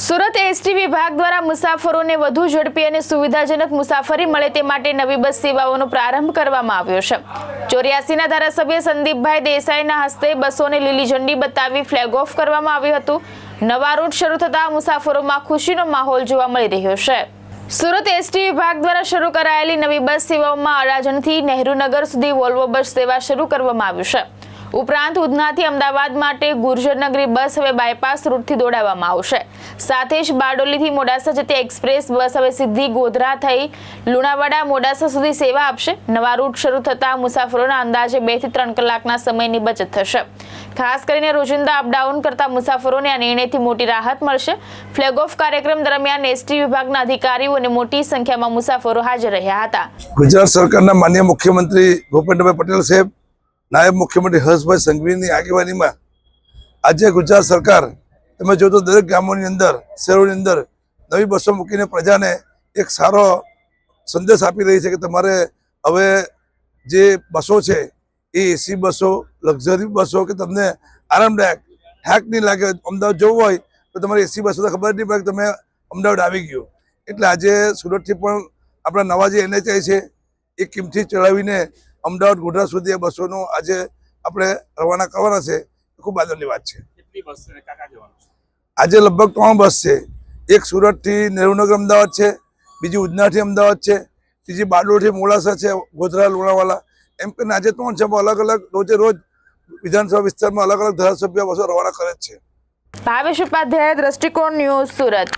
Surat ST વિભાગ દ્વારા મુસાફરોને વધુ ઝડપી અને સુવિધાજનક મુસાફરી મળે તે માટે નવી બસ સેવાઓનો પ્રારંભ કરવામાં આવ્યો છે। 84ના ધારાસભ્ય સંદીપભાઈ દેસાઈના હસ્તે બસોને લીલી ઝંડી બતાવી ફ્લેગ ઓફ કરવામાં આવ્યું હતું। નવા રૂટ શરૂ થતા મુસાફરોમાં ખુશીનો માહોલ જોવા મળી રહ્યો છે। સુરત એસટી વિભાગ દ્વારા શરૂ કરાયેલી નવી બસ સેવાઓમાં અડાજણથી નહેરુનગર સુધી વોલ્વો બસ સેવા શરૂ કરવામાં આવી છે। ઉપરાંત ઉધનાથી અમદાવાદ માટે ગુર્જરનગરી બસ હવે બાયપાસ રૂટથી દોડાવવામાં આવશે। સાથે જ બારડોલીથી મોડાસા જતી એક્સપ્રેસ બસ હવે સીધી ગોધરા થઈ લુણાવાડા મોડાસા સુધી સેવા આપશે। નવા રૂટ શરૂ થતા મુસાફરોના અંદાજે 2 થી 3 કલાકના સમયની બચત થશે। ખાસ કરીને રોજિંદા અપડાઉન કરતા મુસાફરોને આ નિર્ણયથી મોટી રાહત મળશે। ફ્લેગ ઓફ કાર્યક્રમ દરમિયાન એસટી વિભાગના અધિકારીઓ અને મોટી સંખ્યામાં મુસાફરો હાજર રહ્યા હતા। ગુજરાત સરકારના માનનીય મુખ્યમંત્રી ભૂપેન્દ્રભાઈ પટેલ સાહેબ, નાયબ મુખ્યમંત્રી હર્ષભાઈ સંઘવીની આગેવાનીમાં આજે ગુજરાત સરકાર તમે જો તો દરેક ગામોની અંદર, શહેરોની અંદર નવી બસો મૂકીને પ્રજાને એક સારો સંદેશ આપી રહી છે કે તમારે હવે જે બસો છે એ એસી બસો, લક્ઝરી બસો કે તમને આરામદાયક થાક નહીં લાગે, અમદાવાદ જવું હોય તો તમારે એસી બસો તો ખબર નહીં પડે કે તમે અમદાવાદ આવી ગયો। એટલે આજે સુરતથી પણ આપણા નવા જે NHI છે એ કિંમતી ચલાવીને અમદાવાદ ગોધરા સુધી બસોનું આજે આપણે રવાના કરવાના છે। ખૂબ આનંદની વાત છે। આજે લગભગ 3 બસ છે। એક સુરતથી નહેરુનગર અમદાવાદ છે, બીજી ઉધનાથી અમદાવાદ છે, ત્રીજી બારડોલીથી મોડાસા છે, ગોધરા લુણાવાડા, એમ કરીને આજે 3 છે। અલગ અલગ રોજે રોજ વિધાનસભા વિસ્તારમાં અલગ અલગ ધારાસભ્ય બસો રવાના કરે જ છે। ભાવેશ ઉપાધ્યાય, દ્રષ્ટિકોણ ન્યૂઝ, સુરત।